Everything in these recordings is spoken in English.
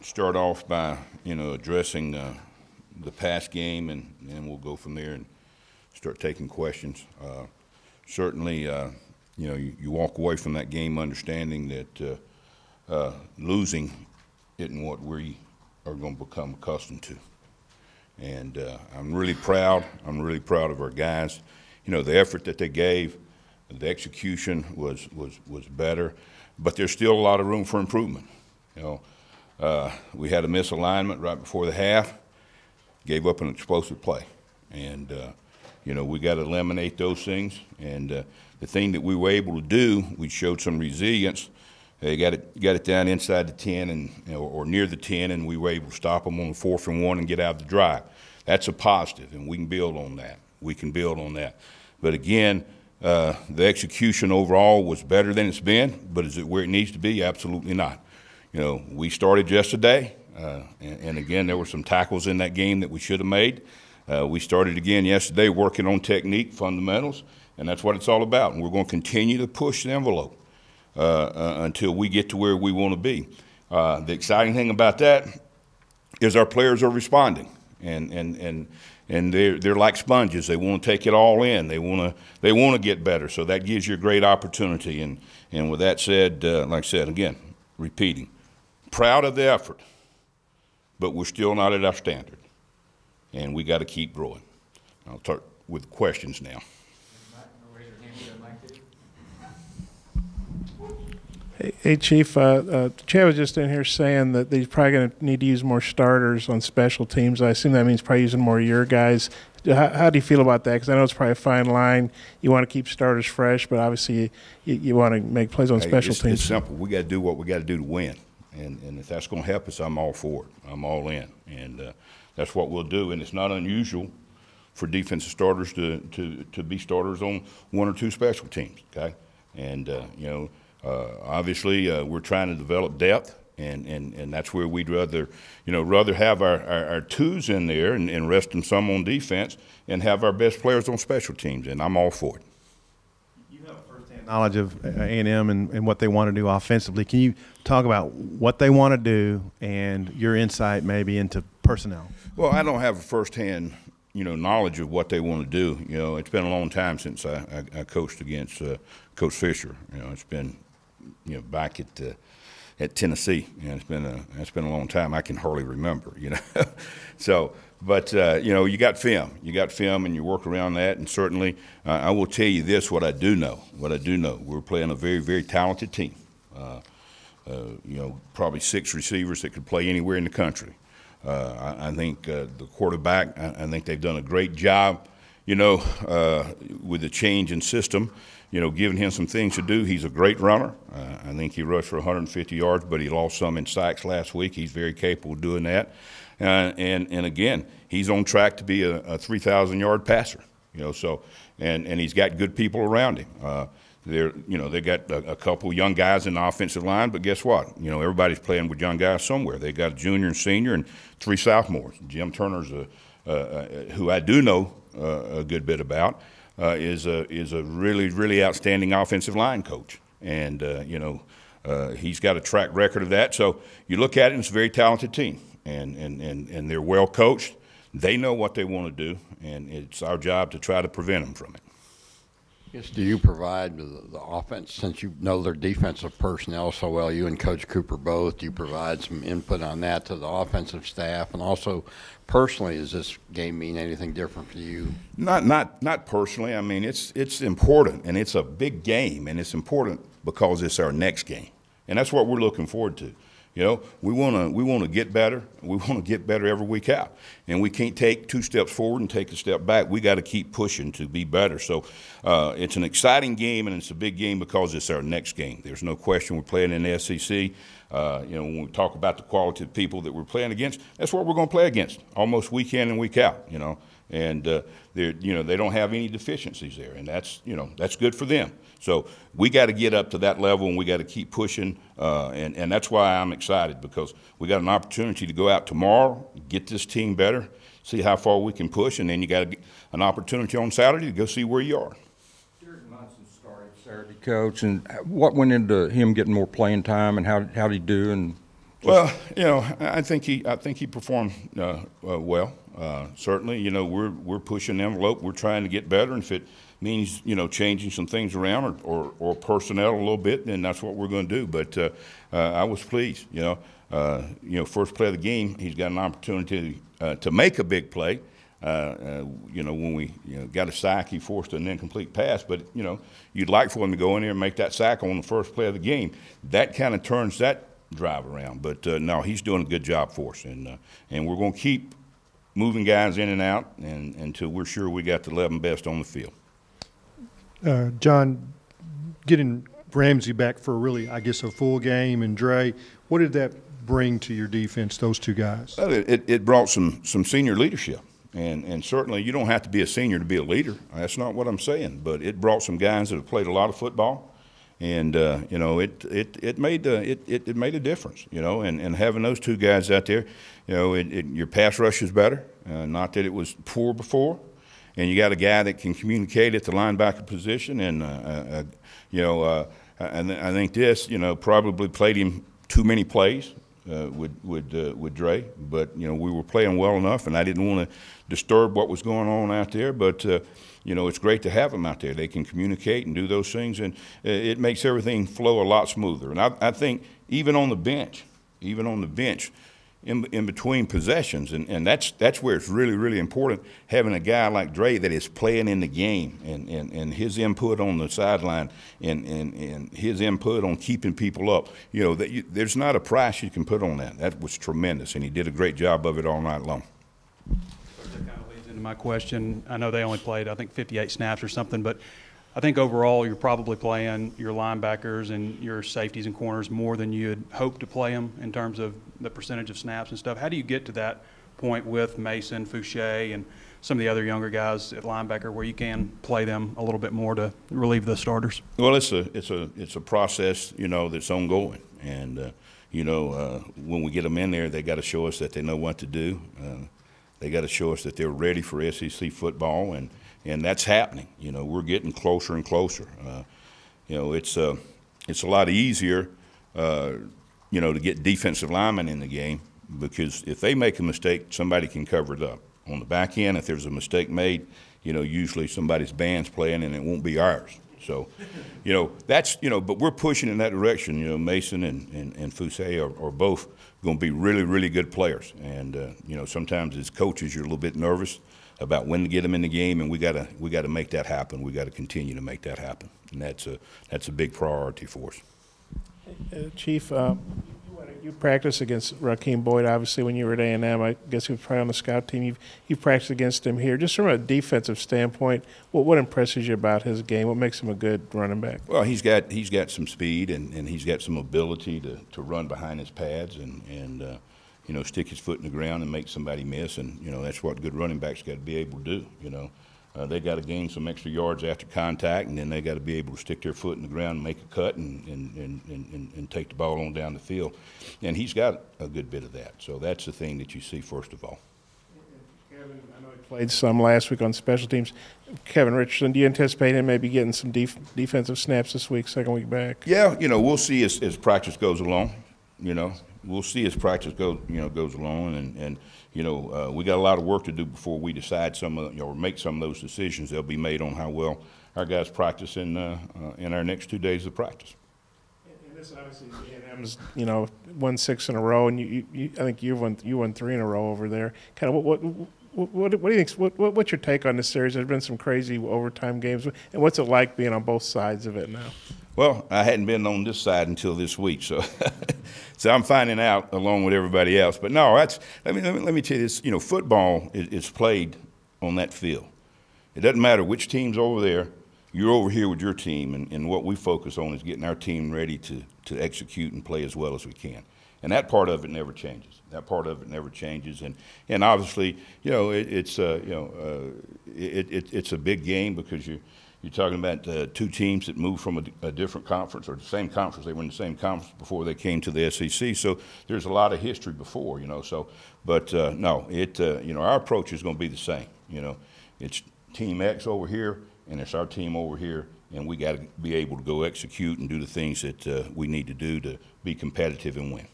start off by, addressing the past game, and we'll go from there and start taking questions. Certainly, you walk away from that game understanding that losing isn't what we are going to become accustomed to. And I'm really proud. I'm really proud of our guys. The effort that they gave, the execution was better, but there's still a lot of room for improvement. We had a misalignment right before the half, gave up an explosive play, and we got to eliminate those things. And the thing that we were able to do, we showed some resilience. They got it down inside the 10 and or near the 10, and we were able to stop them on the 4th and 1 and get out of the drive. That's a positive, and we can build on that. We can build on that. But again, the execution overall was better than it's been, but is it where it needs to be? Absolutely not. We started yesterday, and again, there were some tackles in that game that we should have made. We started again yesterday working on technique, fundamentals, and that's what it's all about. And we're going to continue to push the envelope until we get to where we want to be. The exciting thing about that is our players are responding, and they're like sponges. They want to take it all in. They want to get better. So that gives you a great opportunity. And with that said, like I said again, repeating, proud of the effort, but we're still not at our standard, and we got to keep growing. I'll start with questions now. Hey, Chief, Chavis was just in here saying that he's probably going to need to use more starters on special teams. I assume that means probably using more of your guys. How do you feel about that? Because I know it's probably a fine line. You want to keep starters fresh, but obviously you want to make plays on special teams. It's simple. We got to do what we got to do to win. And if that's going to help us, I'm all for it. I'm all in. And that's what we'll do. And it's not unusual for defensive starters to be starters on 1 or 2 special teams, okay? And, obviously, we're trying to develop depth, and that's where we'd rather have our twos in there and rest them some on defense and have our best players on special teams, and I'm all for it. You have firsthand knowledge of A&M and what they want to do offensively. Can you talk about what they want to do and your insight maybe into personnel? Well, I don't have a firsthand knowledge of what they want to do. It's been a long time since I coached against Coach Fisher. It's been back at Tennessee, and it's been a long time. I can hardly remember, So, but you got film, and you work around that. And certainly, I will tell you this: what I do know, we're playing a very, very talented team. Probably 6 receivers that could play anywhere in the country. I think the quarterback, I think they've done a great job, with the change in system, giving him some things to do. He's a great runner. I think he rushed for 150 yards, but he lost some in sacks last week. He's very capable of doing that. And again, he's on track to be a 3,000-yard passer, so, and he's got good people around him. They got a couple young guys in the offensive line, but guess what? Everybody's playing with young guys somewhere. They got a junior and senior and 3 sophomores. Jim Turner's who I do know a good bit about, is a really, really outstanding offensive line coach, and he's got a track record of that. So you look at it, and it's a very talented team, and they're well coached. They know what they want to do, and it's our job to try to prevent them from it. Yes, do you provide the offense, since you know their defensive personnel so well, you and Coach Cooper both, do you provide some input on that to the offensive staff? And also, personally, does this game mean anything different for you? Not personally. I mean, it's important, and it's a big game, and it's important because it's our next game, and that's what we're looking forward to. We want to get better. We want to get better every week out, and we can't take 2 steps forward and take a step back. We got to keep pushing to be better. So it's an exciting game, and it's a big game because it's our next game. There's no question we're playing in the SEC. When we talk about the quality of people that we're playing against, that's what we're going to play against almost week in and week out. And they don't have any deficiencies there, and that's good for them. So we got to get up to that level, and we got to keep pushing, and that's why I'm excited, because we got an opportunity to go out tomorrow, get this team better, see how far we can push, and then you got an opportunity on Saturday to go see where you are. Munson started Saturday, Coach, and what went into him getting more playing time, and how did he do, and Well, you know, I think he performed well. Certainly, you know, we're pushing the envelope. We're trying to get better, and if it means, you know, changing some things around or personnel a little bit, then that's what we're going to do. But I was pleased. You know, first play of the game, he's got an opportunity to make a big play. You know, when we got a sack, he forced an incomplete pass. But you know, you'd like for him to go in there and make that sack on the first play of the game. That kind of turns that drive around. But no, he's doing a good job for us, and we're going to keep moving guys in and out until we're sure we got the 11 best on the field. John, getting Ramsey back for really, I guess, a full game, and Dre, what did that bring to your defense, those two guys? Well, it brought some senior leadership, and certainly you don't have to be a senior to be a leader. That's not what I'm saying, but it brought some guys that have played a lot of football, and you know, it made a difference, you know, and having those two guys out there, you know, your pass rush is better. Not that it was poor before. And you got a guy that can communicate at the linebacker position, and you know, I think this, you know, probably played him too many plays with Dre, but you know, we were playing well enough, and I didn't want to disturb what was going on out there. But you know, it's great to have them out there. They can communicate and do those things, and it makes everything flow a lot smoother. And I think even on the bench, in between possessions, and that's where it's really, really important, having a guy like Dre that is playing in the game, and his input on the sideline, and his input on keeping people up. You know, there's not a price you can put on that. That was tremendous, and he did a great job of it all night long. That kind of leads into my question. I know they only played, I think, 58 snaps or something, but I think overall you're probably playing your linebackers and your safeties and corners more than you had hoped to play them in terms of the percentage of snaps and stuff. How do you get to that point with Mason, Fouché, and some of the other younger guys at linebacker where you can play them a little bit more to relieve the starters? Well, it's a process, you know, that's ongoing, and you know, when we get them in there, they got to show us that they know what to do. They got to show us that they're ready for SEC football, and that's happening. You know, we're getting closer and closer. You know, it's a lot easier, you know, to get defensive linemen in the game, because if they make a mistake, somebody can cover it up. On the back end, if there's a mistake made, you know, usually somebody's band's playing and it won't be ours. So, you know, that's, you know, but we're pushing in that direction. You know, Mason and Fouché are both going to be really, really good players. And, you know, sometimes as coaches, you're a little bit nervous about when to get them in the game, and we got to make that happen. We got to continue to make that happen, and that's a big priority for us. Chief, you practiced against Rakeem Boyd, obviously, when you were at A&M. I guess he was probably on the scout team. You've practiced against him here. Just from a defensive standpoint, what impresses you about his game? What makes him a good running back? Well, he's got some speed, and he's got some ability to run behind his pads and you know, stick his foot in the ground and make somebody miss. And, you know, that's what good running backs got to be able to do, you know. They got to gain some extra yards after contact, and then they got to be able to stick their foot in the ground and make a cut and take the ball on down the field. And he's got a good bit of that. So that's the thing that you see first of all. Kevin, I know he played some last week on special teams. Kevin Richardson, do you anticipate him maybe getting some defensive snaps this week, second week back? Yeah, you know, we'll see as practice goes along, you know. We'll see as practice goes along, and you know, we got a lot of work to do before we decide or make some of those decisions. They'll be made on how well our guys practice in our next 2 days of practice. And this obviously A&M's, you know, won 6 in a row, and I think you won 3 in a row over there. Kind of what do you think? What's your take on this series? There's been some crazy overtime games, and what's it like being on both sides of it now? Well, I hadn't been on this side until this week, so so I'm finding out along with everybody else. But no, let me tell you this. You know, football is played on that field. It doesn't matter which team's over there. You're over here with your team, and what we focus on is getting our team ready to execute and play as well as we can. And that part of it never changes. And obviously, you know, it's a big game because you're talking about two teams that moved from a different conference or the same conference. They were in the same conference before they came to the SEC. So there's a lot of history before, you know. So, but no, you know, our approach is going to be the same. You know, it's Team X over here, and it's our team over here, and we got to be able to go execute and do the things that we need to do to be competitive and win.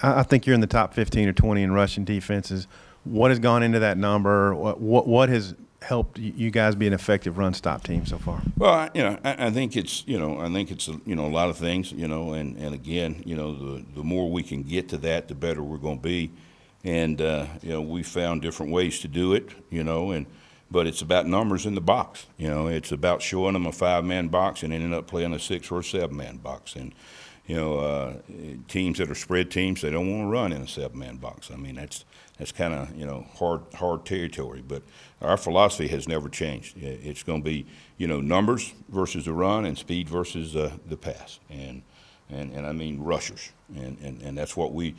I think you're in the top 15 or 20 in rushing defenses. What has gone into that number? What has helped you guys be an effective run stop team so far? Well, I think it's, a lot of things, and again, the more we can get to that, the better we're going to be. And, we found different ways to do it, but it's about numbers in the box. It's about showing them a 5-man box and ending up playing a 6 or a 7-man box. And, teams that are spread teams, they don't want to run in a 7-man box. I mean, that's kind of, hard territory. But our philosophy has never changed. It's going to be, numbers versus the run and speed versus the pass. And I mean rushers. And that's what we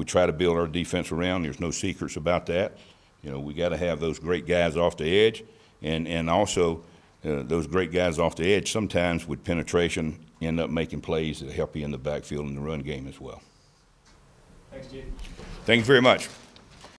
try to build our defense around. There's no secrets about that. We got to have those great guys off the edge, and also those great guys off the edge sometimes with penetration end up making plays that help you in the backfield in the run game as well. Thanks, Jim. Thank you very much.